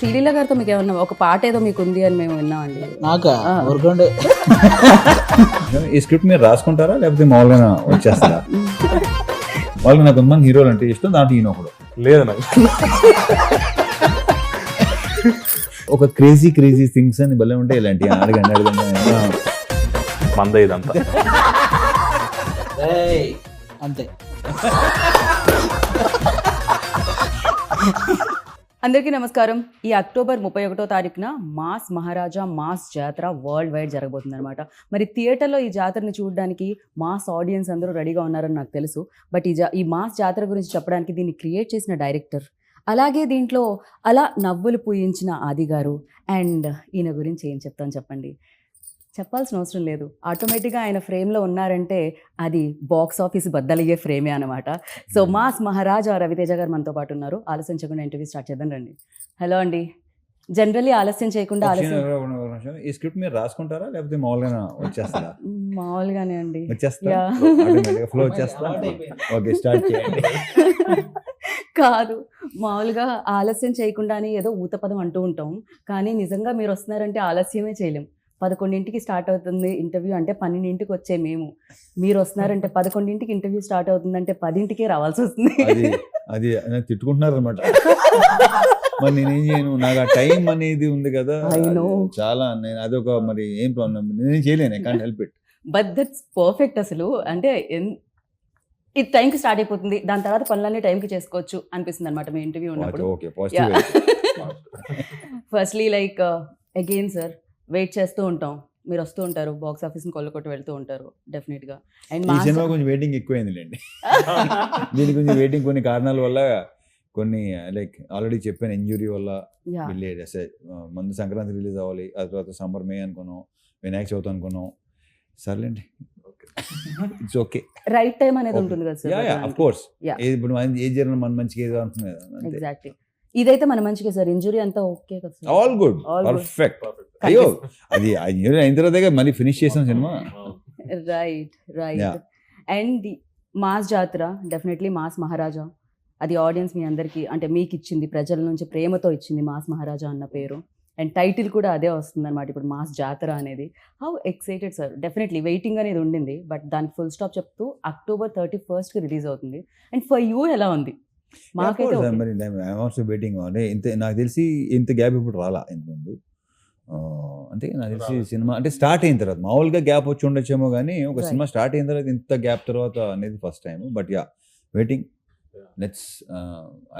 శ్రీలీల గారితో మీకు ఏమన్నా ఒక పాట ఏదో మీకు ఉంది అని మేము విన్నామండి. నాకా ఊరుకోండి. ఈ స్క్రిప్ట్ మీరు రాసుకుంటారా లేకపోతే మామూలుగా వచ్చేస్తారా? వాళ్ళకి నాకు కొంతమంది హీరోలు అంటే ఇష్టం, దాంట్లో ఈయన ఒకడు. లేదు నాకు ఒక క్రేజీ థింగ్స్ అని భలే ఉంటాయి ఇలాంటి అడగండి. మంద ఇదంతా. ఏయ్, అంతే. అందరికీ నమస్కారం. ఈ అక్టోబర్ 31వ తారీఖున మాస్ మహారాజా మాస్ జాతర వరల్డ్ వైడ్ జరగబోతుంది అనమాట. మరి థియేటర్లో ఈ జాతరని చూడడానికి మాస్ ఆడియన్స్ అందరూ రెడీగా ఉన్నారని నాకు తెలుసు. బట్ ఈ మాస్ జాతర గురించి చెప్పడానికి దీన్ని క్రియేట్ చేసిన డైరెక్టర్, అలాగే దీంట్లో అలా నవ్వులు పూయించిన ఆది గారు, అండ్ ఈయన గురించి ఏం చెప్తాను చెప్పండి. చెప్పాల్సిన అవసరం లేదు. ఆటోమేటిక్గా ఆయన ఫ్రేమ్లో ఉన్నారంటే అది బాక్స్ ఆఫీస్ బద్దలయ్యే ఫ్రేమే అనమాట. సో మాస్ మహారాజా రవితేజ గారు మనతో పాటు ఉన్నారు. ఆలస్యం చేయకుండా ఇంటర్వ్యూ స్టార్ట్ చేద్దాం రండి. హలో అండి. జనరల్లీ ఆలస్యం చేయకుండా ఈ స్క్రిప్ట్ మీరు రాసుకుంటారా లేకపోతే మామూలుగా వచ్చేస్తారా? మామూలుగానే అండి. వచ్చేస్తా ఫ్లో వచ్చేస్తా. ఓకే, స్టార్ట్ చేయండి. కాదు, మామూలుగా ఆలస్యం చేయకుండానే ఏదో ఊతపదం అంటూ ఉంటాం, కానీ నిజంగా మీరు వస్తున్నారంటే ఆలస్యమే చేయలేం. 11ంటికి స్టార్ట్ అవుతుంది ఇంటర్వ్యూ అంటే 12ంటికి వచ్చే మేము, మీరు వస్తున్నారంటే 11ంటికి ఇంటర్వ్యూ స్టార్ట్ అవుతుందంటే 10ంటికే రావాల్సి వస్తుంది. అది తిట్టుకుంటున్నారు అనమాట. మరి నేనేం చేయను, నాకు ఆ టైం అనేది ఉంది కదా చాలా. నేను అదొక మరి ఏం ప్రాబ్లం నేను చేయలేను, I can't help it. But that's perfect. అసలు అంటే ఇది టైంకి స్టార్ట్ అయిపోతుంది, దాని తర్వాత పనులన్నీ టైంకి చేసుకోవచ్చు అనిపిస్తుంది అనమాట మీ ఇంటర్వ్యూ ఉన్నప్పుడు. Firstly like again sir, wait చేస్తూ ఉంటాం, మీరు వస్తూ ఉంటారు, బాక్స్ ఆఫీస్ని కొల్లకొట్టి వెళ్తూ ఉంటారు డెఫినెట్గా. అండ్ ఈ సినిమా కొంచెం వెయిటింగ్ ఎక్కువైందిలేండి. దీని కొంచెం వెయిటింగ్ కొన్ని కారణాల వల్ల, కొన్ని లైక్ ఆల్రెడీ చెప్పాను ఇంజురీ వల్ల వెళ్ళేది. ముందు సంక్రాంతి రిలీజ్ అవ్వాలి, ఆ తర్వాత సమ్మర్ మే అనుకున్నాం, వినాయక చవితి అనుకున్నాం. సర్లేండి, ఇట్స్ ఓకే. రైట్ టైం అనేది ఉంటుంది కదా సార్. ఆఫ్ కోర్స్, ఇప్పుడు ఏది జరిగిన మన మంచిగా ఏదో అంటున్నాయి కదా. ఎగ్జాక్ట్లీ, ఇదైతే మన మంచిగా సార్. ఇంజురీ అంతా ఓకే కదా సార్? All good, perfect. అయ్యో, అది ఇంజురీ అయిన తర్వాత మళ్ళీ ఫినిష్ చేసాం సినిమా. రైట్. అండ్ మాస్ జాతర డెఫినెట్లీ మాస్ మహారాజా, అది ఆడియన్స్ మీ అందరికీ అంటే మీకు ఇచ్చింది, ప్రజల నుంచి ప్రేమతో ఇచ్చింది మాస్ మహారాజా అన్న పేరు. అండ్ టైటిల్ కూడా అదే వస్తుంది అనమాట ఇప్పుడు, మాస్ జాతర అనేది. How excited sir? Definitely waiting అనేది ఉండింది, బట్ దానికి ఫుల్ స్టాప్ చెప్తూ అక్టోబర్ 31st రిలీజ్ అవుతుంది. అండ్ ఫర్ యూ ఎలా ఉంది? మాకైతే వెయిటింగ్. అంటే ఇంత నాకు తెలిసి ఇంత గ్యాప్ ఇప్పుడు రాలా ఇంతకుముందు. అంటే నాకు తెలిసి సినిమా అంటే స్టార్ట్ అయిన తర్వాత మామూలుగా గ్యాప్ వచ్చి ఉండొచ్చేమో, కానీ ఒక సినిమా స్టార్ట్ అయిన తర్వాత ఇంత గ్యాప్ తర్వాత అనేది first time. But yeah, waiting. Let's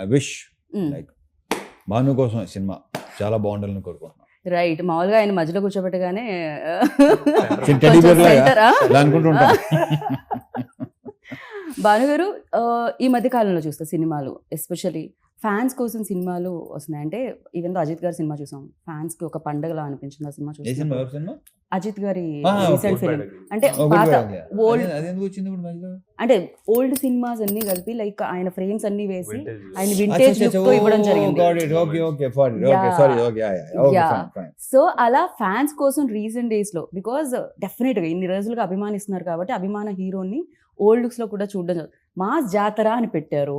I wish like Bhanu కోసం సినిమా చాలా బాగుండాలని కోరుకుంటున్నాను. రైట్. మామూలుగా ఆయన మధ్యలో కూర్చోబెట్టగానే అనుకుంటుంటా. భానుగారు, ఈ మధ్య కాలంలో చూస్తే సినిమాలు, ఎస్పెషల్లీ ఫ్యాన్స్ కోసం సినిమాలు వస్తున్నాయి. అంటే ఈవెన్ దో అజిత్ గారి సినిమా చూసాం, ఫ్యాన్స్ కి ఒక పండగలా అనిపించింది ఆ సినిమా చూసి. అజిత్ గారి రీసెంట్ ఫిల్మ్ అంటే పాత ఓల్డ్, అంటే ఓల్డ్ సినిమాస్ అన్ని కలిపి లైక్ ఆయన ఫ్రేమ్స్ అన్ని వేసి ఆయన వింటేజ్ లుక్ తో ఇవ్వడం జరిగింది. సో అలా ఫ్యాన్స్ కోసం రీసెంట్ డేస్ లో, బికాజ్ డెఫినెట్ గా ఇన్ని రోజులుగా అభిమానిస్తున్నారు కాబట్టి అభిమాన హీరోని ఓల్డ్ లుక్స్ లో కూడా చూడడం. మాస్ జాతర అని పెట్టారు,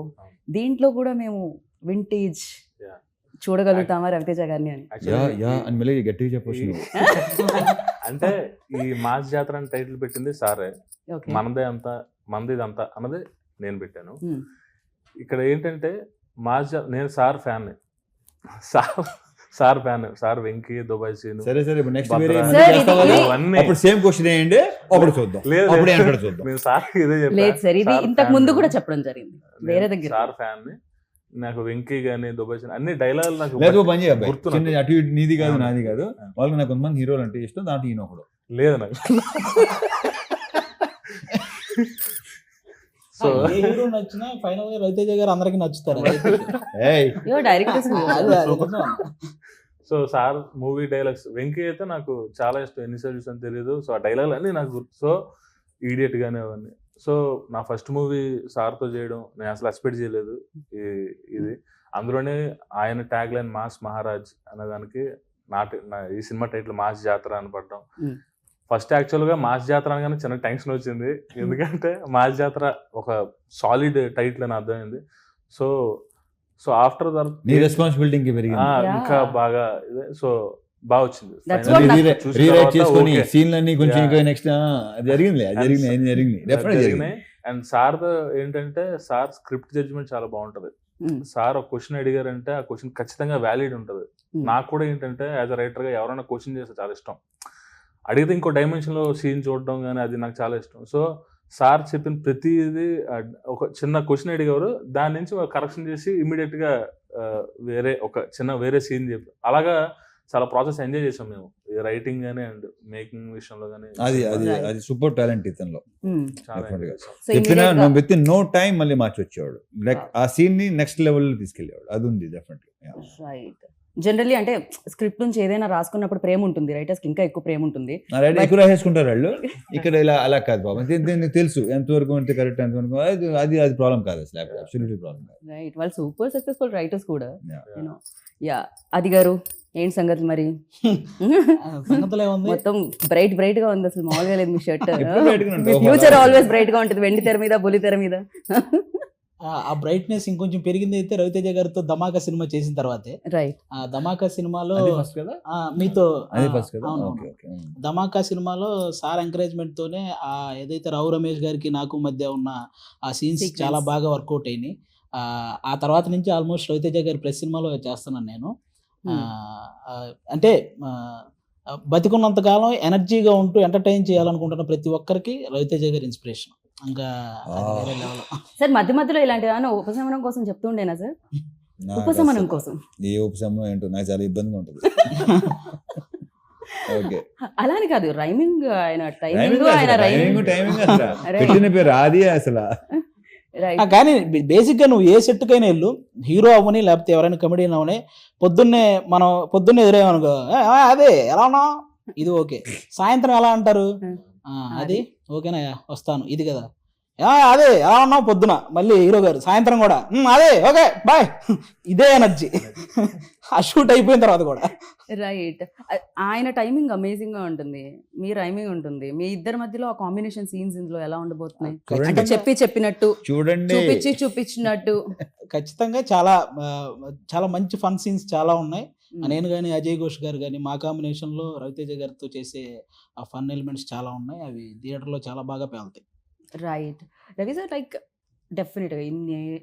దీంట్లో కూడా మేము వింటేజ్ చూడగలుగుతామా రవితేజ గారిని అని? గట్టిగా చెప్పొచ్చు. అంటే ఈ మాస్ జాతర అని టైటిల్ పెట్టింది సారే. మనదే అంతా మందిదంతా అన్నది నేను పెట్టాను. ఇక్కడ ఏంటంటే మాస్ నేను sir fan, sir fan, sir Venky, Dubai scene. సరే నెక్స్ట్ అప్పుడు సేమ్ క్వశ్చన్ ఏంటి అప్పుడు చూద్దాం. నేను సార్ ఇదే చెప్పాను సార్, ఇది ఇంతకు ముందు కూడా చెప్పడం జరిగింది వేరే దగ్గర. సార్ ఫ్యాన్, నాకు వెంకీ గానీ దుబాయ్ సీన్ అన్ని డైలాగులు నాకు గుర్తు. అటు ఇటు నీది కాదు నాది కాదు, వాళ్ళకి నాకు కొంతమంది హీరోలు అంటే ఇష్టం, దాంట్లో ఈయన ఒకడు. లేదు నాకు. సో హీరో నచ్చినా ఫైనల్ గా రవితేజ గారు అందరికి నచ్చుతారు. So sir movie dialogues, Venky అయితే నాకు చాలా ఇష్టం, ఎన్నిసార్లు చూసాను తెలియదు. సో ఆ డైలాగ్ అన్నీ నాకు గుర్తు. సో ఈడియట్ గానే అవన్నీ. సో నా ఫస్ట్ మూవీ సార్తో చేయడం నేను అసలు ఎక్స్పెక్ట్ చేయలేదు. ఇది అందులోనే ఆయన ట్యాగ్ లైన్ మాస్ మహారాజ్ అనేదానికి ఈ సినిమా టైటిల్ మాస్ జాతర అని పడ్డం. ఫస్ట్ యాక్చువల్గా మాస్ జాతర అనగానే చిన్న టెన్షన్ వచ్చింది, ఎందుకంటే మాస్ జాతర ఒక సాలిడ్ టైటిల్ అని అర్థమైంది. సో సో ఆఫ్టర్ నీ రెస్పాన్సిబిలిటీ ఇంక పెరిగింది. ఇంకా బాగా సో బాగా వచ్చింది. That's what Finally నాకు- చూసిన రీరైట్ తర్వాత చేసుకొని okay. సీన్లన్నీ కొంచెం Yeah. ఇంకా నెక్స్ట్ జరిగింది డెఫినెట్ జరిగింది. అండ్ సార్ ఏంటంటే సార్ స్క్రిప్ట్ జడ్జ్మెంట్ చాలా బాగుంటది. Mm. సార్ ఒక క్వశ్చన్ అడిగారంటే ఆ క్వశ్చన్ ఖచ్చితంగా వ్యాలిడ్ ఉంటుంది. Mm. నాకు కూడా ఏంటంటే యాజ్ అ రైటర్ గా ఎవరైనా క్వశ్చన్ చేస్తే చాలా ఇష్టం. అడిగితే ఇంకో డైమెన్షన్ లో సీన్ చూడడం కానీ అది నాకు చాలా ఇష్టం. సో సార్ చెప్పిన ప్రతిదీ ఒక చిన్న క్వశ్చన్ అడిగారు, దాని నుంచి కరెక్షన్ చేసి ఇమీడియట్ గా వేరే ఒక చిన్న వేరే సీన్ చెప్పి అలాగా చాలా ప్రాసెస్ ఎంజాయ్ చేసాం మేము రైటింగ్ గానీ అండ్ మేకింగ్ విషయంలో కానీ. అది సూపర్ టాలెంట్ ఇతనిలో. చాలా definitely enjoy గా. చేసాం. So చెప్పినా immediate గా- విత్ ఇన్ నో టైం మళ్ళీ మార్చి వచ్చేవాడు. లైక్ ఆ సీన్ ని నెక్స్ట్ లెవెల్ లో తీసుకెళ్లేవాడు. అది ఉంది డెఫినెట్లీ. రైట్. జనరల్లీ అంటే స్క్రిప్ట్ నుంచి ఏదైనా రాసుకున్నప్పుడు ప్రేమ ఉంటుంది, రైటర్స్ కి ఇంకా ఎక్కువ ప్రేమ ఉంటుంది. ఎక్కువ రాసేసుకుంటారు వాళ్ళు. ఇక్కడ ఇలా అలా కాదు బాబు, దీనికి తెలుసు ఎంతవరకు అంటే కరెక్ట్, ఎంతవరకు అది ప్రాబ్లం కాదు అసలు. అబ్సల్యూట్లీ ప్రాబ్లం కాదు. రైట్, వాళ్ళు సూపర్ సక్సెస్ఫుల్ రైటర్స్ కూడా. Yeah. యా అది గారు ఏంటి సంగతి మరి? సంగతులు ఏముంది, మొత్తం బ్రైట్ బ్రైట్ గా ఉంది, అసలు మామూలుగా లేదు మీ షర్ట్. ఎప్పుడు bright గా ఉంటుంది. ఫ్యూచర్ ఆల్వేస్ బ్రైట్ గా ఉంటుంది, వెండి తెర మీద బుల్లి తెర మీద. ఆ బ్రైట్నెస్ ఇంకొంచెం పెరిగింది అయితే రవితేజ గారితో ధమాకా సినిమా చేసిన తర్వాతే. రైట్. ఆ ధమాకా సినిమాలో అది ఫస్ట్ కదా, మీతో అది ఫస్ట్ కదా. అవును, ఓకే ఓకే. ధమాకా సినిమాలో సార్ ఎంకరేజ్మెంట్ తోనే ఆ ఏదైతే రావు రమేష్ గారికి నాకు మధ్య ఉన్న ఆ సీన్స్ Sequence. చాలా బాగా వర్కౌట్ అయినాయి. ఆ తర్వాత నుంచి ఆల్మోస్ట్ రవితేజ గారి ప్రెస్ సినిమాలో చేస్తున్నాను నేను. అంటే బతికున్నంత కాలం ఎనర్జీగా ఉంటూ ఎంటర్టైన్ చేయాలనుకుంటున్న ప్రతి ఒక్కరికి రవితేజ గారి ఇన్స్పిరేషన్. ఇంకా అది వేరే level. సార్ మధ్య మధ్యలో ఇలాంటి ఏమైనా ఉపశమనం కోసం చెప్తుండేనా సార్? నాకు ఉపశమనం అసలు కోసం. ఏ ఉపశమనం ఏంటో నాకు చాలా ఇబ్బందిగా ఉంటుంది. ఓకే. అలానే కాదు, రైమింగ్ ఆయన టైమింగ్ ఆయన రైమింగ్. టైమింగ్ అసలు పెట్టిన పేరు అది అసలు. రైట్. కానీ బేసిక్ గా నువ్వు ఏ సెట్ కైనా వెళ్ళు, హీరో అవని లేకపోతే ఎవరైనా కమెడియన్ అవని, పొద్దున్నే ఎదురేమనుకో అదే ఎలా ఉన్నావు, ఇది ఓకే. సాయంత్రం ఎలా అంటారు, అది ఓకేనా వస్తాను, ఇది కదా అదే ఎలా ఉన్నావు పొద్దున, మళ్ళీ హీరో గారు సాయంత్రం కూడా అదే ఓకే బాయ్, ఇదే ఎనర్జీ. ఆ షూట్ అయిపోయిన తర్వాత కూడా. రైట్. ఆయన టైమింగ్ అమేజింగ్ గా ఉంటుంది, మీ రైమింగ్ ఉంటుంది, మీ ఇద్దరి మధ్యలో ఆ కాంబినేషన్ సీన్స్ ఇందులో ఎలా ఉండబోతున్నాయి? అంటే చెప్పినట్టు చూడండి, చూపించినట్టు. ఖచ్చితంగా చాలా చాలా మంచి ఫన్ సీన్స్ చాలా ఉన్నాయి. నేను కానీ అజయ్ ఘోష్ గారు కానీ మా కాంబినేషన్ లో రవితేజ గారితో చేసే ఆ ఫన్ ఎలిమెంట్స్ చాలా ఉన్నాయి. అవి థియేటర్ లో చాలా బాగా పేలుతాయి. రైట్. రవి సార్, లైక్ డెఫినెట్గా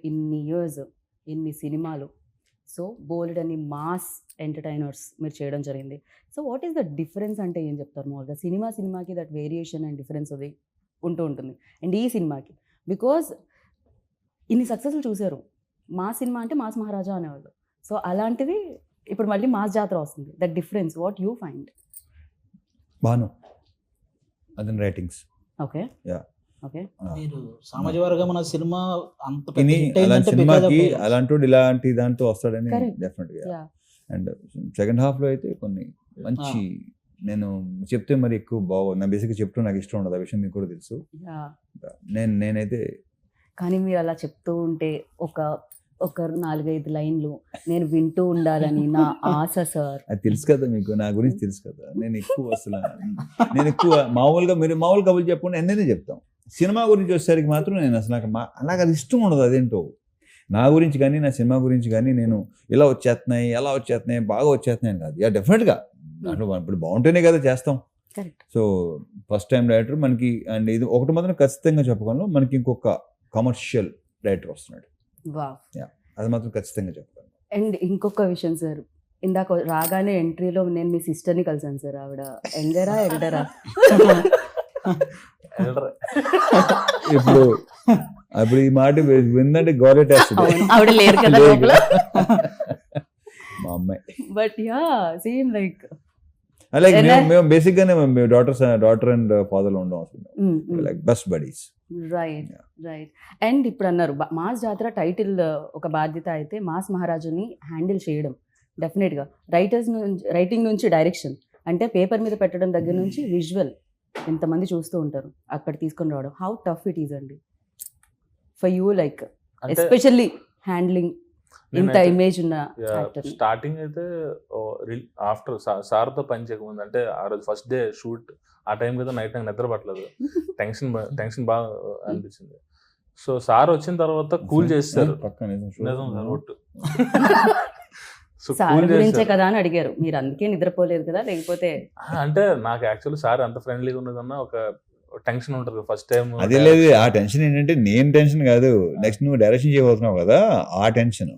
ఇన్ని ఇయర్స్, ఇన్ని సినిమాలు, సో బోల్డ్ అని మాస్ ఎంటర్టైనర్స్ మీరు చేయడం జరిగింది. So what is the difference అంటే ఏం చెప్తారు? మామూలుగా సినిమాకి దట్ వేరియేషన్ అండ్ డిఫరెన్స్ అది ఉంటూ ఉంటుంది. అండ్ ఈ సినిమాకి బికాజ్ ఇన్ని సక్సెస్లు చూశారు, మా సినిమా అంటే మాస్ మహారాజా అనేవాళ్ళు. సో అలాంటిది ఇప్పుడు మళ్ళీ మాస్ జాతర వస్తుంది. That difference what you find? Bhanu అతని రైటింగ్స్. ఓకే. Yeah. ఓకే. మీరు సామాజిక వర్గం మన సినిమా అంత పెద్ద ఇని hit అలాంటి అయిందంటే సినిమాకి because of- అలాంటి ఇలాంటి దాంతో వస్తాడని Correct. డెఫినెట్ గా. Yeah. అండ్ సెకండ్ హాఫ్ లో అయితే కొన్ని మంచి, నేను చెప్తే మరి ఎక్కువ బాగోదు, నా బేసిక్గా చెప్తూ నాకు ఇష్టం ఉండదు, ఆ విషయం మీకు కూడా తెలుసు. Yeah. నేనైతే కానీ మీరు అలా చెప్తూ ఉంటే ఒక 4-5 లైన్లు నేను వింటూ ఉండాలని నా ఆశ సార్. అది తెలుసు కదా మీకు, నా గురించి తెలుసు కదా. నేను ఎక్కువ మామూలుగా మీరు మామూలు కబుర్లు చెప్పకుండా ఎన్నైనా చెప్తాం. సినిమా గురించి వచ్చేసరికి మాత్రం నేను అసలు నాకు అది ఇష్టం ఉండదు. అదేంటో నా గురించి కానీ నా సినిమా గురించి కానీ నేను ఇలా వచ్చేస్తున్నాయి, ఎలా వచ్చేస్తున్నాయి, బాగా వచ్చేస్తున్నాయి అని కాదు. డెఫినెట్గా దాంట్లో ఇప్పుడు బాగుంటేనే కదా చేస్తాం. Correct. So first time director మనకి, అండ్ ఇది ఒకటి మాత్రం ఖచ్చితంగా చెప్పగలను, మనకి ఇంకొక కమర్షియల్ డైరెక్టర్ వస్తున్నాడు. వావ్. అది మాత్రం ఖచ్చితంగా చెప్పగలను. అండ్ ఇంకొక విషయం సార్, ఇందాక రాగానే ఎంట్రీలో నేను మీ సిస్టర్ని కలిసాను సార్. ఆవిడ యంగరా ఎల్డరా? ఇప్పుడు ఈ మాట విందంటే గౌరవేస్తుంది. ఆవిడ లేరు కదా లోపల. మా అమ్మాయి. బట్ యా సేమ్ లైక్ అలాగే మేము బేసిక్ గానే డాటర్ అండ్ ఫాదర్ ఉండడం అసలు like best buddies. Right. Right. And ఇప్పుడు అన్నారు మాస్ జాతర టైటిల్ ఒక బాధ్యత అయితే మాస్ మహారాజుని హ్యాండిల్ చేయడం డెఫినెట్గా రైటింగ్ నుంచి డైరెక్షన్, అంటే పేపర్ మీద పెట్టడం దగ్గర నుంచి విజువల్ ఎంతమంది చూస్తూ ఉంటారు అక్కడ తీసుకొని రావడం, హౌ టఫ్ ఇట్ ఈజ్ అండి for you, like especially handling ఇంత ఇమేజ్ ఉన్న యాక్టర్? స్టార్టింగ్ అయితే ఆఫ్టర్ సార్తో పని చేయకముందు, అంటే ఆ రోజు ఫస్ట్ డే షూట్ ఆ టైం కదా, నైట్ నాకు నిద్ర పట్టలేదు, టెన్షన్ బాగా అనిపించింది. సో సార్ వచ్చిన తర్వాత కూల్ చేస్తారు. పక్కన నిజం సార్ ఒట్టు. సో సార్ కూల్ గురించే చేస్తారు. కదా అని అడిగారు, మీరు అందుకే నిద్రపోలేదు కదా లేకపోతే? అంటే నాకు యాక్చువల్లీ సార్ ఎంత ఫ్రెండ్లీగా ఉన్నదన్నా ఒక టెన్షన్ ఉంటుంది ఫస్ట్ టైం. అదే లేదు, ఆ టెన్షన్ ఏంటంటే నేను టెన్షన్ కాదు, నెక్స్ట్ నువ్వు డైరెక్షన్ చేయబోతున్నావు కదా ఆ టెన్షన్.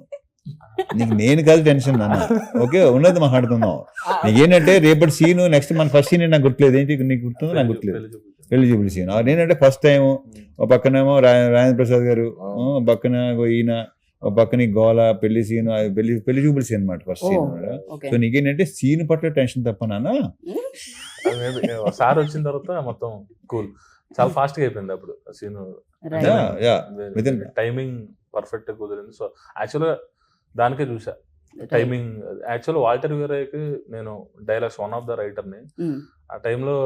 నీకు నేను కాదు టెన్షన్ అన్న, ఓకే ఉన్నది మాట్లాడుతున్నావు. నీకేంటంటే రేపటి సీన్ నెక్స్ట్ మన ఫస్ట్ సీన్ నాకు గుర్తులేదు, ఏంటి నీకు గుర్తుందో నాకు గుర్తులేదు, పెళ్లి చూపుల సీన్. నేనంటే ఫస్ట్ టైం ఒక పక్కనేమో రాజేంద్ర ప్రసాద్ గారు, పక్కన ఈయన, ఒక పక్కన గోల పెళ్లి సీన్, పెళ్లి చూపుల సీన్ అనమాట ఫస్ట్ సీన్. ఓకే. సో నీకేంటంటే సీన్ పట్ల టెన్షన్ తప్ప నాన్న. సార్ వచ్చిన తర్వాత మొత్తం కూల్, చాలా ఫాస్ట్ గా అయిపోయింది అప్పుడు సీన్. Within- టైమింగ్ పర్ఫెక్ట్ గా కుదిరింది. సో యాక్చువల్గా దానికే చూసా టైమింగ్. యాక్చువల్ వాల్టర్ వీరయ్యకి నేను డైలాగ్స్ వన్ ఆఫ్ ద రైటర్ని. ఆ టైంలో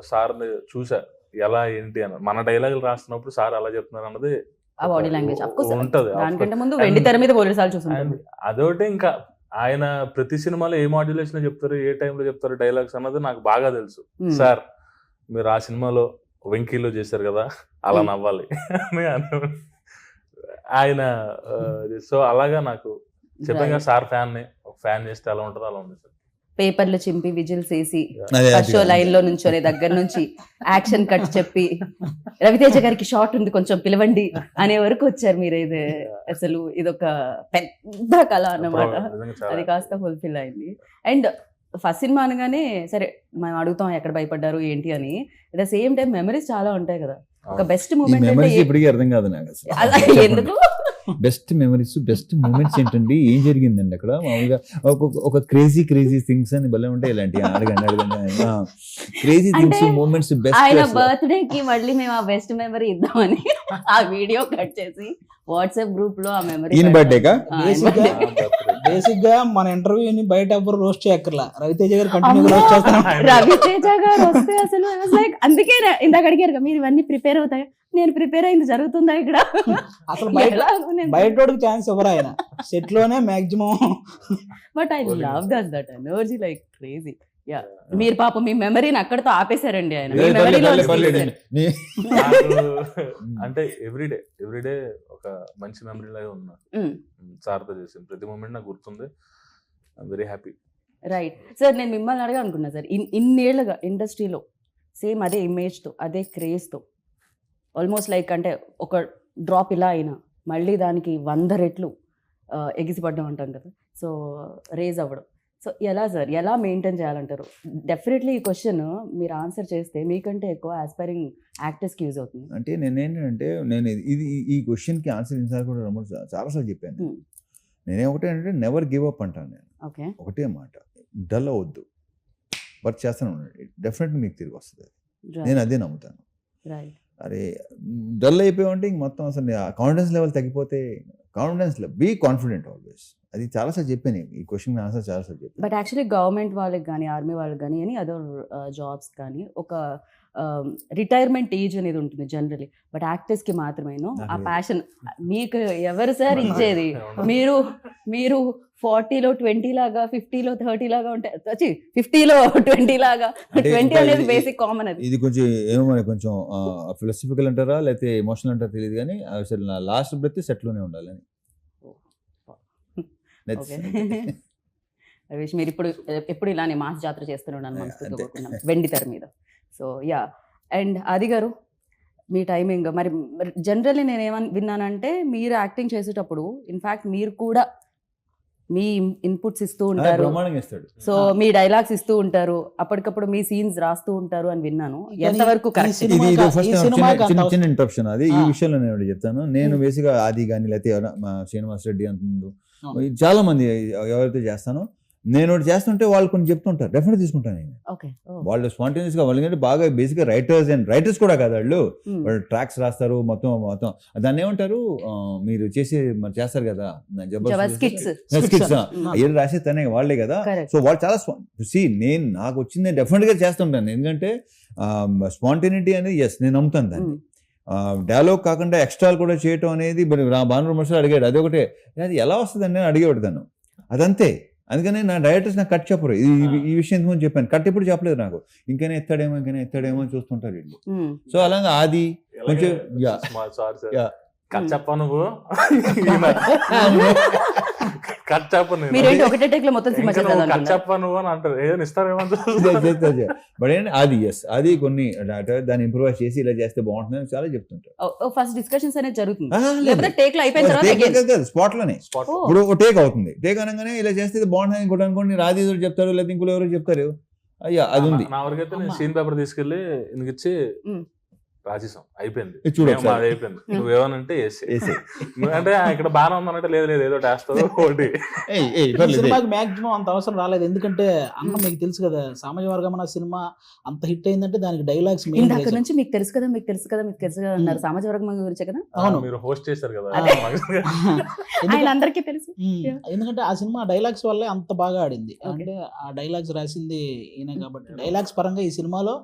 సార్ని చూసా ఎలా ఏంటి అని. మన డైలాగులు రాస్తున్నప్పుడు సార్ అలా చెప్తున్నారు అన్నది ఆ బాడీ లాంగ్వేజ్ ఆఫ్ కోర్స్ ఉంటది. దానికంటే ముందు వెండి తెర మీద పోలీసు సార్లు చూసుంటారు. అదొకటి, ఇంకా ఆయన ప్రతి సినిమాలో ఏ మాడ్యులేషన్ చెప్తారు, ఏ టైంలో చెప్తారు డైలాగ్స్ అన్నది నాకు బాగా తెలుసు. సార్ మీరు ఆ సినిమాలో వెంకీలో చేశారు కదా అలా నవ్వాలి అని ఆయన. సో అలాగా నాకు చెప్పాను సార్ ఫ్యాన్ ని, ఒక ఫ్యాన్ చేస్తే ఎలా ఉంటుందో అలా ఉంది సార్. పేపర్లు చింపి విజిల్స్ వేసి అదే, ఫస్ట్ షో లైన్ లో నుంచోనే దగ్గర నుంచి యాక్షన్ కట్ చెప్పి రవితేజ గారికి షార్ట్ ఉంది కొంచెం పిలవండి అనే వరకు వచ్చారు మీరు. ఇది అసలు ఇదొక పెద్ద కళ అన్నమాట. నిజంగా చాలా అది కాస్త ఫుల్ఫిల్ అయింది. అండ్ ఫస్ట్ సినిమా అనగానే సరే మనం అడుగుతాం ఎక్కడ భయపడ్డారు ఏంటి అని, at the same time memories చాలా ఉంటాయి కదా. ఒక బెస్ట్ ఈ మూమెంట్ మెమరీస్ అంటే ఇప్పటికీ అర్థం కాదు నాకు అలా అసలు. ఎందుకు? బెస్ట్ మెమరీస్, బెస్ట్ మూమెంట్స్ ఏంటండి, ఏం జరిగిందండి అక్కడ? మామూలుగా ఒక క్రేజీ థింగ్స్ అని భలే ఉంటాయి ఇలాంటి. అడగండి క్రేజీ థింగ్స్, అంటే మూమెంట్స్ ఆయన బెస్ట్. బర్త్డే కి మళ్ళీ మేము ఆ బెస్ట్ మెమరీ ఇద్దామని ఆ వీడియో కట్ చేసి వాట్సాప్ గ్రూప్ లో ఆ మెమరీ ఈయన birthday కా? బేసిక్ గా మన ఇంటర్వ్యూని బయట ఎవ్వరు రోస్ట్ చేయక్కర్లా, రవితేజ గారు కంటిన్యూ రోస్ట్ చేస్తాను. రవితేజ గారు వస్తే అసలు లైక్ అందుకే ఇందాక అడిగారు కదా, మీరు ఇవన్నీ ప్రిపేర్ అవుతాయి, నేను ప్రిపేర్ అయింది జరుగుతుందా ఇక్కడ? అసలు బయటోడికి ఛాన్స్ ఇవ్వరు ఆయన, సెట్ లోనే maximum. But I love that energy like crazy. Yeah, మీరు పాపం మీ మెమరీని అక్కడతో ఆపేశారండి ఆయన. మీ మెమరీలో అంటే ఎవ్రీడే ఒక మంచి మెమరీ లాగా ఉన్నా సార్తో చేసిన ప్రతి మూమెంట్ నాకు గుర్తుంది. Very happy. రైట్ సార్, నేను మిమ్మల్ని అడగా అనుకున్నా సార్, ఇన్నేళ్లుగా ఇండస్ట్రీలో సేమ్ అదే ఇమేజ్తో అదే క్రేజ్తో ఆల్మోస్ట్ లైక్ అంటే ఒక డ్రాప్ ఇలా అయినా మళ్ళీ దానికి 100 రెట్లు ఎగిసిపడ్డం అంటాం కదా, సో రేజ్ అవ్వడం. సో ఎలా సార్, ఎలా మెయింటైన్ చేయాలంటారు? డెఫినెట్లీ ఈ క్వశ్చన్ మీరు ఆన్సర్ చేస్తే మీకంటే ఎక్కువ ఆస్పైరింగ్ యాక్టర్స్కి యూజ్ అవుతుంది. అంటే నేనేంటంటే ఇది ఈ క్వశ్చన్కి ఆన్సర్ ఇన్సార్ కూడా చాలాసార్లు చెప్పాను. నేనేమొకటే అంటే నెవర్ గివ్ అప్ అంటాను నేను. ఓకే, ఒకటే మాట, డల్ అవ్వద్దు, వర్క్ చేస్తాను ఉండండి, డెఫినెట్గా మీకు తిరిగి వస్తుంది. నేను అదే నమ్ముతాను. రైట్. అరే డల్ అయిపోయామంటే ఇంక మొత్తం అసలు కాన్ఫిడెన్స్ లెవెల్ తగ్గిపోతే, కాన్ఫిడెన్స్ బీ కాన్ఫిడెంట్ ఆల్వేస్. అది చాలాసార్లు చెప్పాను, ఈ క్వశ్చన్ ఆన్సర్ చాలాసార్లు చెప్పాను. బట్ యాక్చువల్లీ గవర్నమెంట్ వాళ్ళకి కానీ ఆర్మీ వాళ్ళకి కానీ అని అదర్ జాబ్స్ కానీ ఒక రిటైర్మెంట్ ఏజ్ అనేది ఉంటుంది జనరలీ, బట్ యాక్టర్స్కి మాత్రమేను ఆ ప్యాషన్. మీకు ఎవరు సార్ ఇచ్చేది? మీరు 40లో 20 లాగా, 50లో 30 లాగా ఉంటాయి, 50లో 20 లాగా. 20 అనేది బేసిక్ కామన్. అది ఇది కొంచెం ఏమో కొంచెం ఫిలాసఫికల్ అంటారా లేకపోతే ఎమోషనల్ అంటారా తెలియదు కానీ అసలు నా లాస్ట్ బ్రెత్ సెట్లోనే ఉండాలని. ఐ విష్ మీరు ఎప్పుడు ఇలానే మాస్ జాతర చేస్తున్నాను మనస్ఫూర్తిగా కోరుకున్నాను వెండి తెర మీద. సో యా, అండ్ ఆది గారు మీ టైమింగ్ మరి జనరల్లీ నేను ఏమని విన్నానంటే మీరు యాక్టింగ్ చేసేటప్పుడు ఇన్ఫ్యాక్ట్ మీరు కూడా మీ ఇన్పుట్స్ ఇస్తూ ఉంటారు, బ్రహ్మాండంగా ఇస్తాడు. సో మీ డైలాగ్స్ ఇస్తూ ఉంటారు, అప్పటికప్పుడు మీ సీన్స్ రాస్తూ ఉంటారు అని విన్నాను. ఎంతవరకు కరెక్ట్? ఇది ఫస్ట్ చిన్న ఇంటరప్షన్. అది ఈ విషయంలో నేను ఒకటి చెప్తాను. నేను బేసిక్గా ఆది కానీ లేకపోతే మా శ్రీనివాస్ రెడ్డి అంతకుముందు చాలా మంది ఎవరైతే చేస్తానో, నేను ఒకటి చేస్తుంటే వాళ్ళు కొన్ని చెప్తుంటారు, డెఫినెట్ తీసుకుంటాను నేను. వాళ్ళు స్పాంటేనియస్గా, వాళ్ళు బాగా బేసిక్గా రైటర్స్ కూడా కాదు, వాళ్ళు ట్రాక్స్ రాస్తారు మొత్తం. దాన్ని ఏమంటారు మీరు చేస్తారు కదా స్కిట్స్, ఏది రాసే తనే వాళ్ళే కదా. సో వాళ్ళు చాలా నాకు వచ్చింది డెఫినెట్గా చేస్తుంటాను, ఎందుకంటే స్పాంటేనిటీ అనేది ఎస్ నేను నమ్ముతాను దాన్ని. డైలాగ్ కాకుండా ఎక్స్ట్రాలు కూడా చేయటం అనేది భాను విమర్శలు అడిగాడు, అది ఒకటే, అది ఎలా వస్తుందని నేను అడిగేవాడు తను, అదంతే. అందుకని నా డైరెక్టర్స్ నాకు కట్ చెప్పరు. ఈ విషయం ముందు చెప్పాను, కట్ ఎప్పుడు చెప్పలేదు నాకు. ఇంకైనా ఎత్తాడేమో అని చూస్తుంటారు వీళ్ళు. సో అలాగే ఆది కొంచెం yeah. Sorry sir Yeah. Cut చెప్పా నువ్వు కట్ చెప్ప మీరేంటి ఒకటే టేక్ లో మొత్తం సినిమా కట్ చేద్దాం చెప్పా నువ్వు అని అంటారు ఏదైనా ఇస్తారేమో బట్ ఏంటి అది ఎస్ అది కొన్ని దాన్ని ఇంప్రూవైజ్ చేసి ఇలా చేస్తే బాగుంటుంది అని చాలా చెప్తుంటారు. ఫస్ట్ డిస్కషన్స్ అనేది జరుగుతుంది ఆ, లేదు. లేకపోతే టేక్ లో అయిపోయిన తర్వాత again. స్పాట్ లోనే స్పాట్ Oh. ఇప్పుడు ఒక టేక్ అవుతుంది, టేక్ అనగానే ఇలా చేస్తే ఇది బాగుంటుంది ఇంకోటి అనుకోండి, రాజీ ఎవరు చెప్తారు లేదా ఇంకోటి ఎవరు చెప్తారు, అయ్యా అది ఉంది. నా వరకు అయితే నేను అమ్మా. సీన్ పేపర్ తీసుకెళ్లి ఇందుకు ఇచ్చి Mm. రాసేసాం అయిపోయింది. ఇది చూడు మేము ఒకసారి. మాది అయిపోయింది. నువ్వేమనంటే వేసేయ్. అంటే ఇక్కడ బాగానే ఉందనంటే లేదు లేదు ఏదో వేస్తావు ఒకటి. ఏయ్, ఏయ్, ఈ పర్లేదు, ఏయ్. సినిమాకి మాక్సిమం అంత అవసరం రాలేదు, ఎందుకంటే అన్న మీకు తెలుసు కదా సామాజిక వర్గం అన్న సినిమా అంత హిట్ అయిందంటే దానికి డైలాగ్స్ మెయిన్ ఇందాక నుంచి మీకు తెలుసు కదా మీకు తెలుసు కదా మీకు తెలుసు కదా అన్నారు సామాజిక వర్గం గురించే కదా అవును. మీరు హోస్ట్ చేశారు కదా. అదే. ఆయన అందరికీ తెలుసు Yeah. ఎందుకంటే ఆ సినిమా డైలాగ్స్ వల్లే అంత బాగా ఆడింది. Okay. అంటే ఆ డైలాగ్స్ రాసింది ఈయన కాబట్టి డైలాగ్స్ పరంగా ఈ సినిమాలో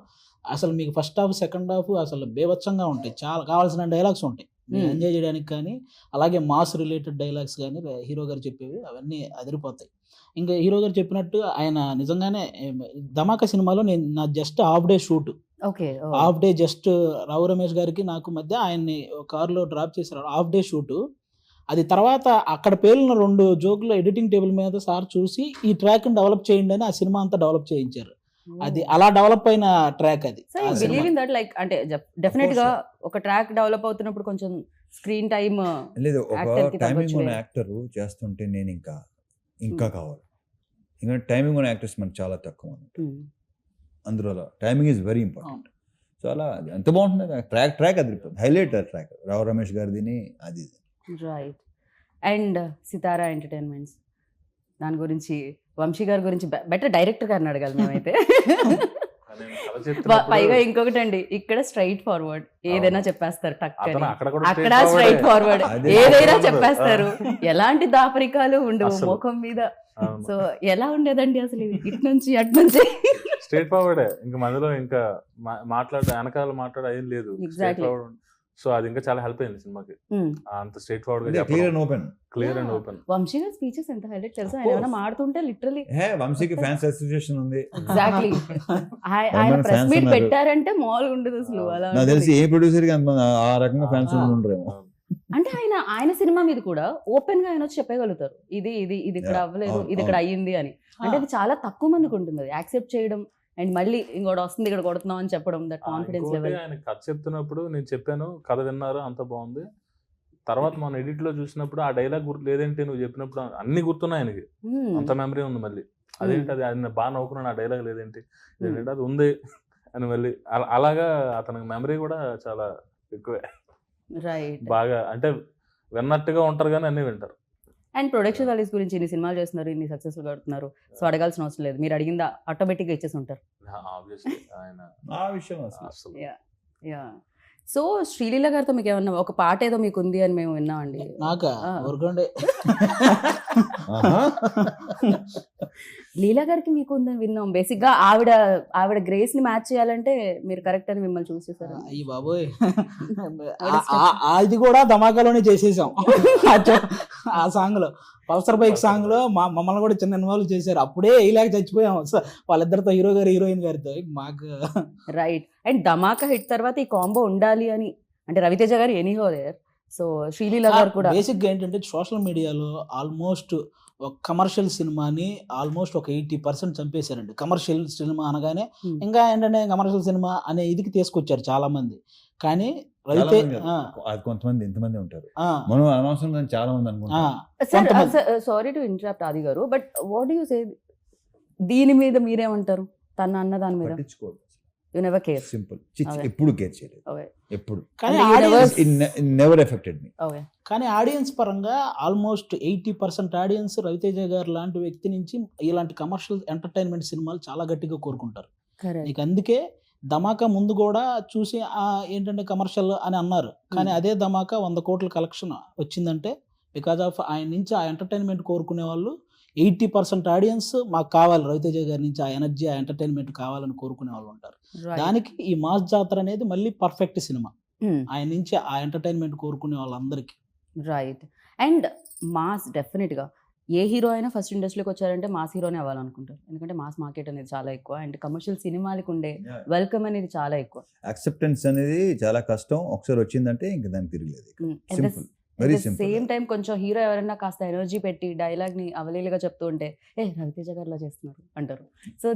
అసలు మీకు ఫస్ట్ హాఫ్ సెకండ్ హాఫ్ అసలు బేవచ్చంగా ఉంటాయి, చాలా కావాల్సిన డైలాగ్స్ ఉంటాయి మీరు Hmm. ఎంజాయ్ చేయడానికి. కానీ అలాగే మాస్ రిలేటెడ్ డైలాగ్స్ కానీ హీరో గారు చెప్పేవి అవన్నీ అదిరిపోతాయి. ఇంకా హీరో గారు చెప్పినట్టు ఆయన నిజంగానే ధమాకా సినిమాలో నేను నా just half day shoot, okay half day just Rao Ramesh గారికి నాకు మధ్య ఆయన్ని కారులో డ్రాప్ చేశారు, హాఫ్ డే షూట్. అది తర్వాత అక్కడ పేలిన 2 జోకులు ఎడిటింగ్ టేబుల్ మీద సార్ చూసి ఈ ట్రాక్ డెవలప్ చేయండి అని ఆ సినిమా అంతా డెవలప్ చేయించారు. అది అలా డెవలప్ అయిన ట్రాక్ అది. సో ఆ I cinema. Believe in that like అంటే డెఫినెట్ గా ఒక ట్రాక్ డెవలప్ అవుతున్నప్పుడు కొంచెం స్క్రీన్ టైమ్ లేదు, ఒక Actor కి టైమింగ్ తగ్గొచ్చు ఉన్న వేరే. యాక్టర్ చేస్తుంటే నేను ఇంకా కావాలి. ఇంకా టైమింగ్ ఉన్న యాక్టర్స్ మనకు చాలా తక్కువ అన్నమాట. అందులో timing is very important. So అలా అది ఎంత బాగుంటుంది ట్రాక్ అదిరిపోతుంది, హైలైట్ ట్రాక్ రావు రమేష్ గారిదిని అది. రైట్. అండ్ సితారా ఎంటర్టైన్మెంట్స్ దాని గురించి వంశీ గారి గురించి బెటర్ డైరెక్టర్ గారిని అడగాలి మేమైతే. నేను కథ చెప్తున్నప్పుడు పైగా ఇంకొకటి అండి, ఇక్కడ స్ట్రైట్ ఫార్వర్డ్ ఏదైనా చెప్పేస్తారు టక్ అని. అతను అక్కడ కూడా అక్కడ straight స్ట్రైట్ forward. ఫార్వర్డ్ అదే. ఏదైనా అదే. చెప్పేస్తారు, ఎలాంటి దాపరికాలు ఉండవు అసలు. ముఖం మీద. అవును. సో ఎలా ఉండేదండి అసలు ఇది? ఇటు నుంచి అటు నుంచి స్ట్రేట్ ఫార్వర్డే. ఇంకా మనలో ఇంకా వెనకాల మాట్లాడే ఏం లేదు. Exactly. సో అది ఇంకా చాలా హెల్ప్ అయింది సినిమాకి. Hmm. అంత స్ట్రేట్ ఫార్వర్డ్ గా clear and open. Clear and Yeah. Open. Vamsi గారి స్పీచెస్ ఎంత హైలైట్ తెలుసా? Of ఆయన ఏమైనా course. మాడుతుంటే లిటరలీ వంశీకి ఫ్యాన్స్ అసోసియేషన్ ఉంది. ఎగ్జాక్ట్లీ ఆయన Permanent ప్రెస్ fans మీట్ ఉన్నారు. పెట్టారంటే మామూలుగా ఉండదు అసలు. అలా నాకు తెలిసి ఉంటుంది. ఏ ప్రొడ్యూసర్ కి అంత ఆ రకంగా ఫ్యాన్స్ Ah. ఉండరేమో. అంటే ఆయన సినిమా మీద కూడా ఓపెన్ గా ఆయన వచ్చి చెప్పగలుగుతారు, ఇది ఇక్కడ Yeah. అవ్వలేదు, అవును, ఇది ఇక్కడ అయ్యింది అని. అంటే అది చాలా తక్కువ మందికి ఉంటుంది అది యాక్సెప్ట్ చేయడం. అండ్ మళ్ళీ ఇంకోటి వస్తుంది ఇక్కడ కొడుతున్నాం అని చెప్పడం, దట్ కాన్ఫిడెన్స్ లెవెల్. ఆయన కథ చెప్తున్నప్పుడు నేను చెప్పాను కథ విన్నారు అంత బాగుంది. తర్వాత మన ఎడిట్ లో చూసినప్పుడు ఆ డైలాగ్ గుర్తు లేదంటే నువ్వు చెప్పినప్పుడు అన్ని గుర్తున్నాయి ఆయనకి, అంత మెమరీ ఉంది. మళ్ళీ అదేంటి అది ఆయన బాగా నవ్వుకున్నాను ఆ డైలాగ్ లేదేంటి, ఇదేంటి అది ఉంది అని మళ్ళీ అలాగా అతనికి మెమరీ కూడా చాలా ఎక్కువే. రైట్. బాగా అంటే విన్నట్టుగా ఉంటారు కానీ అన్ని వింటారు. అండ్ ప్రొడక్షన్ వాల్యూస్ గురించి ఇన్ని సినిమాలు చేస్తున్నారు, ఇన్ని సక్సెస్ఫుల్ కడుతున్నారు, సో అడగాల్సిన అవసరం లేదు, మీరు అడిగిందా ఆటోమేటిక్ గా ఇచ్చేసి ఉంటారు. ఆబ్వియస్లీ ఆయన ఆ విషయం అసలు అసలు యా. సో శ్రీలీల గారితో మీకు ఏమన్నా ఒక పాట ఏదో మీకు ఉంది అని మేము విన్నామండి. నాకా Ah. ఊరుకోండి. లీలా గారికి మీకు ఉందని విన్నాం. బేసిక్ గా ఆవిడ గ్రేస్ ని మ్యాచ్ చేయాలంటే మీరు కరెక్ట్ అని మిమ్మల్ని చూస్ చేశారు. అయ్యి బాబోయ్, అది కూడా ధమాకాలోనే చేసేసాం. ఆ సాంగ్ లో పల్సర్ బైక్ సాంగ్ లో మమ్మల్ని కూడా చిన్న ఇన్వాల్వ్ చేశారు. అప్పుడే ఇలాగ చచ్చిపోయాం వాళ్ళిద్దరితో, హీరో గారు హీరోయిన్ గారితో. మాకు రైట్. అండ్ ధమాకా హిట్ తర్వాత ఈ కాంబో ఉండాలి అని అంటే రవితేజ గారు ఎనీహో దేర్, సో శ్రీలీల గారు కూడా బేసిక్ గా ఏంటంటే సోషల్ మీడియాలో ఆల్మోస్ట్ ఒక కమర్షియల్ సినిమాని ఆల్మోస్ట్ ఒక 80% చంపేశారండి. కమర్షియల్ సినిమా అనగానే Hmm. ఇంకా ఏంటంటే కమర్షియల్ సినిమా అనే ఇదికి తీసుకొచ్చారు చాలా మంది. కానీ చాలా రవితే మంది కాదు. అది కొంతమంది ఎంతమంది ఉంటారు, ఆ, మనం అనవసరం చాలా మంది ఆ, అనుకుంటాం. కొంతమంది- సారీ టు ఇంటరప్ట్ ఆది గారు, but what do you say దీని మీద మీరేమంటారు? తన అన్న దాని మీద పట్టించుకోరు, you never care. Simple. Okay. ఎప్పుడు కేర్ చేయలేదు, ఓకే ఎప్పుడు. కానీ And you audience- never affected me. Okay. కానీ ఆడియన్స్ పరంగా ఆల్మోస్ట్ 80% ఆడియన్స్ రవితేజ గారు లాంటి వ్యక్తి నుంచి ఇలాంటి కమర్షియల్ ఎంటర్టైన్మెంట్ సినిమాలు చాలా గట్టిగా కోరుకుంటారు. కరెక్ట్. నీకు అందుకే ధమాకా ముందు కూడా చూసి ఏంటంటే కమర్షియల్ అని అన్నారు. కానీ అదే ధమాకా 100 కోట్ల కలెక్షన్ వచ్చిందంటే బికాజ్ ఆఫ్ ఆయన నుంచి ఆ ఎంటర్టైన్మెంట్ కోరుకునే వాళ్ళు 80% ఆడియన్స్ మాకు కావాలి, రవితేజ గారి నుంచి ఆ ఎనర్జీ ఆ ఎంటర్టైన్మెంట్ కావాలని కోరుకునే వాళ్ళు ఉంటారు. దానికి ఈ మాస్ జాతర అనేది మళ్ళీ పర్ఫెక్ట్ సినిమా ఆయన నుంచి ఆ ఎంటర్టైన్మెంట్ కోరుకునే వాళ్ళందరికీ. రైట్. అండ్ మాస్ డెఫినెట్ గా ఏ హీరో అయినా ఫస్ట్ ఇండస్ట్రీకి వచ్చారంటే మాస్ హీరోనే అవ్వాలనుకుంటారు, ఎందుకంటే మాస్ మార్కెట్ అనేది చాలా ఎక్కువ అండ్ కమర్షియల్ సినిమాలకు ఉండే వెల్కమ్ అనేది చాలా ఎక్కువ. యాక్సెప్టెన్స్ అనేది చాలా కష్టం, ఒకసారి వచ్చిందంటే ఇంక దానికి తిరగలేదు. Simple, very simple. Same time కొంచెం హీరో ఎవరైనా కాస్త ఎనర్జీ పెట్టి డైలాగ్ ని అవలీలుగా చెప్తూ ఉంటే రవితేజ గారిలా చేస్తున్నారు అంటారు. సో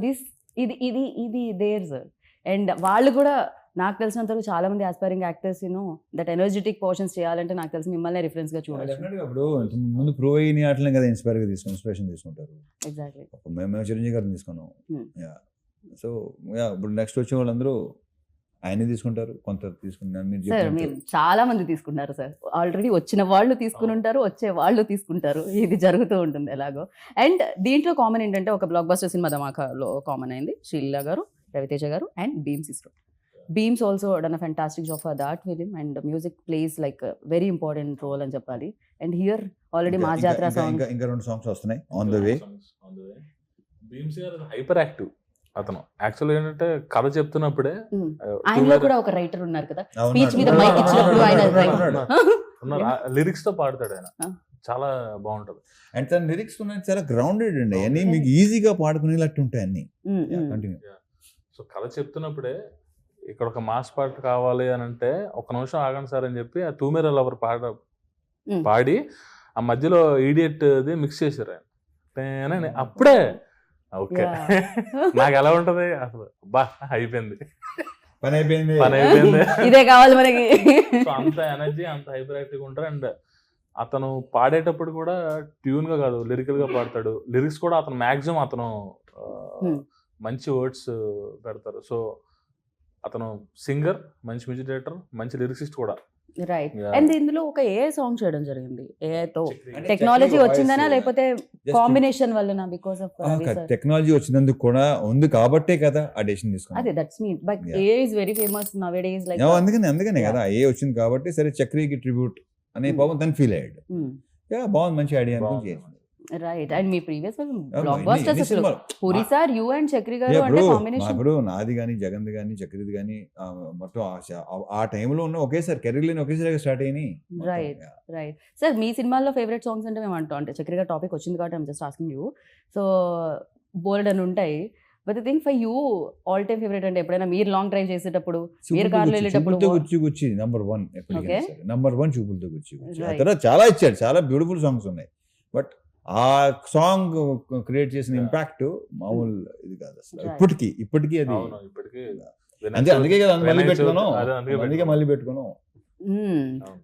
ఇది దేర్ సార్. అండ్ వాళ్ళు కూడా నాకు తెలిసినంత వరకు చాలా మంది aspiring actors that energetic portions చేయాలంటే నాకు తెలిసి మిమ్మల్ని రిఫరెన్స్ గా చూడొచ్చు. Definitely గా ఇప్పుడు ముందు ప్రూవ్ అయిన ఆటలే కదా ఇన్స్పిరేషన్ తీసుకుంటారు. ఎగ్జాక్ట్లీ. మేము చిరంజీవి గారిని తీసుకున్నాం. Hmm. సో ఇప్పుడు నెక్స్ట్ వచ్చే వాళ్ళందరూ ఆయన తీసుకుంటారు, కొంత తీసుకుంటారు. సార్ మీరు చాలా మంది తీసుకున్నారు సార్, ఆల్రెడీ వచ్చిన వాళ్ళు తీసుకుని ఉంటారు, వచ్చే వాళ్ళు తీసుకుంటారు, ఇది జరుగుతూ ఉంటుంది ఎలాగో. అండ్ దీంట్లో కామన్ ఏంటంటే ఒక బ్లాక్ బస్టర్ సినిమా ధమాకాలో కామన్ అయింది శ్రీలీల గారు, రవితేజ గారు అండ్ బీమ్స్ ఇస్రో. Bheems also done a fantastic job for that film and music plays like very important role అని చెప్పాలి. అండ్ హియర్ ఆల్రెడీ మా జాతర సాంగ్, ఇంకా 2 సాంగ్స్ వస్తున్నాయి ఆన్ ద వే. భీమ్స్ గారు హైపర్ యాక్టివ్ అతను. యాక్చువల్ ఏంటంటే కథ చెప్తున్నప్పుడే ఆయనలో కూడా ఒక రైటర్ ఉన్నారు కదా, స్పీచ్ మీద మైక్ ఇచ్చినప్పుడు ఆయన లిరిక్స్ తో పాడతాడు ఆయన, చాలా బాగుంటది. అండ్ తన లిరిక్స్ చాలా గ్రౌండెడ్ అండి, అన్ని మీకు ఈజీగా పాడుకునేటట్టు ఉంటాయి అన్ని. కంటిన్యూ. సో కథ చెప్తున్నప్పుడే ఇక్కడ ఒక మాస్ పాట కావాలి అని అంటే ఒక నిమిషం ఆగండి సార్ అని చెప్పి ఆ తూమెర లవర్ పాడి ఆ మధ్యలో ఈడియట్ మిక్స్ చేశారు ఆయన. అప్పుడే ఓకే నాకు ఎలా ఉంటది అసలు, బా అయిపోయింది, పని అయిపోయింది. ఇదే కావాలి మనకి. సో అంత ఎనర్జీ, అంత హైపర్ యాక్టివ్ ఉంటారు. అండ్ అతను పాడేటప్పుడు కూడా ట్యూన్ గా కాదు, లిరికల్ గా పాడతాడు. లిరిక్స్ కూడా అతను మాక్సిమం అతను మంచి వర్డ్స్ పెడతారు. సో అతను సింగర్, మంచి మ్యూజిక్ డైరెక్టర్, మంచి లిరిసిస్ట్ కూడా. రైట్. అండ్ ఇందులో ఒక ఏఐ సాంగ్ చేయడం జరిగింది. ఏఐతో టెక్నాలజీ వచ్చిందనా లేకపోతే కాంబినేషన్ వల్లనా? బికాజ్ ఆఫ్ టెక్నాలజీ వచ్చినందుకు కూడా ఉంది కాబట్టే కదా ఆ డెసిషన్ తీసుకున్నాం. అదే that's mean, but AI is very famous nowadays. Like అందుకనే కదా ఏ వచ్చింది కాబట్టి సరే చక్రికి ట్రిబ్యూట్ అనే పాపం తను ఫీల్ అయ్యాడు. బాగుంది, మంచి ఐడియా అనుకుని చేసింది. రైట్. అండ్ మీ ప్రీవియస్ బ్లాక్ బస్టర్స్ అసలు Puri sir, you and Chakri గారు అంటే కాంబినేషన్. ఇప్పుడు నాది కానీ, జగన్ది కానీ, చక్రిది కానీ మొత్తం ఆ టైంలో ఉన్న ఒకేసారి కెరీర్ ఒకేసారి స్టార్ట్ అయినాయి. Right right. సార్ మీ సినిమాల్లో ఫేవరెట్ సాంగ్స్ అంటే మేము అంటాం, అంటే చక్రి గారు టాపిక్ వచ్చింది కాబట్టి I'm just asking you. So bold అని ఉంటాయి, but think for you all time favourite అంటే ఎప్పుడైనా మీరు లాంగ్ డ్రైవ్ చేసేటప్పుడు, మీరు కార్లో వెళ్ళేటప్పుడు? గుచ్చి నంబర్ 1 ఎప్పటికైనా నంబర్ 1 చూపులతో గుచ్చి. ఆ తర్వాత చాలా ఇచ్చాడు, చాలా బ్యూటిఫుల్ సాంగ్స్ ఉన్నాయి, బట్ ఆ సాంగ్ క్రియేట్ చేసిన ఇంపాక్ట్ మామూలు ఇది కాదు అసలు. ఇప్పటికీ అది అందుకే కదా మళ్ళీ పెట్టుకున్నాం.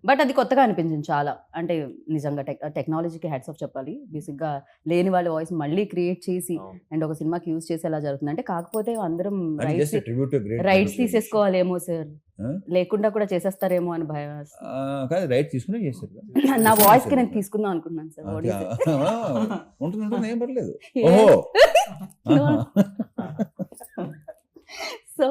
బట్ అది కొత్తగా అనిపించింది చాలా. అంటే నిజంగా టెక్నాలజీకి హ్యాట్స్ ఆఫ్ చెప్పాలి. బేసిక్ గా లేని వాళ్ళ వాయిస్ మళ్ళీ క్రియేట్ చేసి అండ్ ఒక సినిమాకి యూజ్ చేసి ఎలా జరుగుతుంది అంటే, కాకపోతే అందరం రైట్స్ తీసేసుకోవాలేమో సార్, లేకుండా కూడా చేసేస్తారేమో అని భయం. రైట్ తీసుకునే చేస్తారు. నా వాయిస్ కి నేను తీసుకుందాం అనుకున్నాను సార్. ఉంటుంది, ఏం పర్లేదు. సో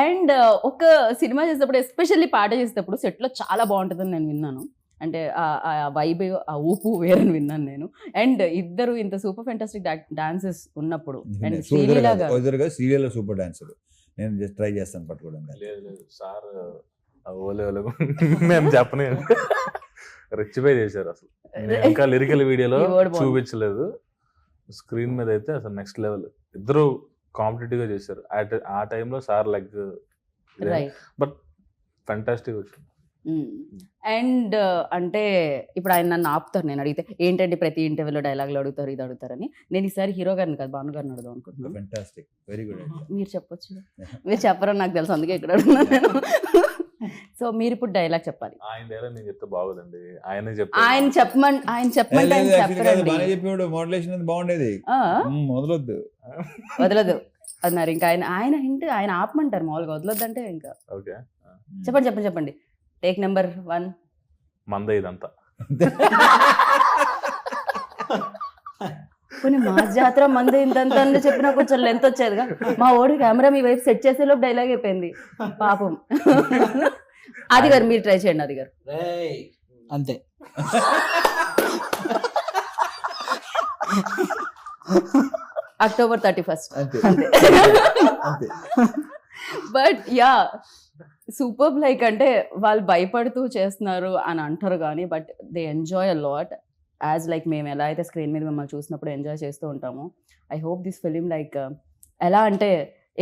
అండ్ ఒక సినిమా చేసేటప్పుడు, ఎస్పెషల్లీ పాట చేసేటప్పుడు సెట్ లో చాలా బాగుంటుందని నేను విన్నాను. అంటే ఆ వైబ్, ఆ ఊపు వేరని విన్నాను నేను. అండ్ ఇద్దరు ఇంత సూపర్ ఫెంటాస్టిక్ డాన్సెస్ ఉన్నప్పుడు, అండ్ శ్రీలీల గారు సీరియల్ సూపర్ డాన్సర్. నేను జస్ట్ ట్రై చేస్తాను పట్టుకోవడం. లేదు సార్, మేము చెప్పనే రెచ్చిపోయి చేశారు అసలు. ఇంకా లిరికల్ వీడియోలో చూపించలేదు, స్క్రీన్ మీద అయితే అసలు నెక్స్ట్ లెవెల్. ఇద్దరు కాంపిటేటివ్ గా చేశారు ఆ టైంలో. సార్ లైక్ బట్ ఫెంటాస్టిక్ వచ్చింది. అండ్ అంటే ఇప్పుడు ఆయన నన్ను ఆపుతారు, నేను అడిగితే ఏంటంటే ప్రతి ఇంటర్వ్యూలో డైలాగులు అడుగుతారు, ఇది అడుగుతారని. నేను ఈసారి హీరో గారిని కాదు, భాను గారిని అడుగుదాం అనుకుంటున్నాను. Fantastic, very good. మీరు చెప్పొచ్చు, మీరు చెప్పరని నాకు తెలుసు, అందుకే ఇక్కడ అడుగుతున్నాను నేను. సో మీరు ఇప్పుడు డైలాగ్ చెప్పాలి. ఆయన డైలాగ్ నేను చెప్తే బాగుందండి, ఆయన చెప్పమంటే చెప్పాడు. మోడలేషన్ బాగుండేది, వదలదు అన్నారు. ఇంకా ఆయన హింట్ ఆయన ఆపమంటారు మామూలుగా, వదలొద్దు అంటే ఇంకా. ఓకే చెప్పండి. Take number 1. మంద ఇదంతా. కొన్ని మా జాతర మంది ఇంతంత చెప్పినా కొంచెం లెంత్ వచ్చేదిగా. మా ఓడి కెమెరా మీ వైపు సెట్ చేసేలోపు డైలాగ్ అయిపోయింది పాపం. అది గారు మీరు ట్రై చేయండి. అది గారు అంతే. October 31st. But yeah super. Like అంటే వాళ్ళు భయపడుతూ చేస్తున్నారు అని అంటారు కానీ, but they enjoy a lot. As like మేము ఎలా అయితే స్క్రీన్ మీద మిమ్మల్ని చూసినప్పుడు ఎంజాయ్ చేస్తూ ఉంటామో, I hope this film like ఎలా అంటే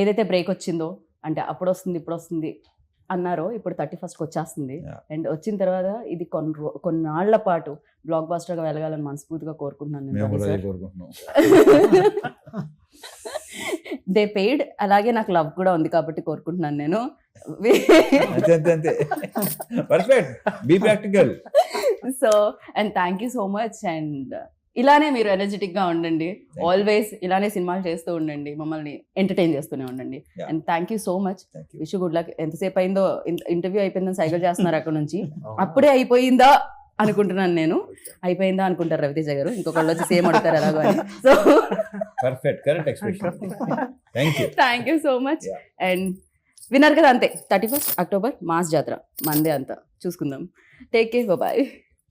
ఏదైతే బ్రేక్ వచ్చిందో, అంటే అప్పుడు వస్తుంది ఇప్పుడు వస్తుంది అన్నారో, ఇప్పుడు 31st వచ్చేస్తుంది. Yeah. అండ్ వచ్చిన తర్వాత ఇది కొన్నాళ్ల పాటు బ్లాక్ బాస్టర్గా వెళ్ళగాలని మనస్ఫూర్తిగా కోరుకుంటున్నాను నేను, మేము రవి కూడా sir. అదే కోరుకుంటున్నాం. దే పెయిడ్, అలాగే నాకు లవ్ కూడా ఉంది కాబట్టి కోరుకుంటున్నాను నేను. అంతే perfect, be practical. So and thank you so much. And ఇలానే మీరు ఎనర్జెటిక్ గా ఉండండి, you. ఆల్వేస్ ఇలానే సినిమాలు చేస్తూ ఉండండి, మమ్మల్ని ఎంటర్టైన్ చేస్తూనే ఉండండి. Yeah. And thank you so much. Thank you. Wish good luck. ఎంతసేపు అయిందో, ఇంటర్వ్యూ అయిపోయిందని సైకిల్ చేస్తున్నారు అక్కడ నుంచి. అవునా? అప్పుడే అయిపోయిందా అనుకుంటున్నాను నేను. అయిపోయిందా అనుకుంటారు రవితేజ గారు, ఇంకొకళ్ళు వచ్చి సేమ్ అడుగుతారు ఎలాగో అని. So perfect, correct expression. Thank you. Thank you so much. Yeah. And విన్నారు కదా, అంతే 31st అక్టోబర్ మాస్ జాతర మందే అంతా చూసుకుందాం. Take care, bye.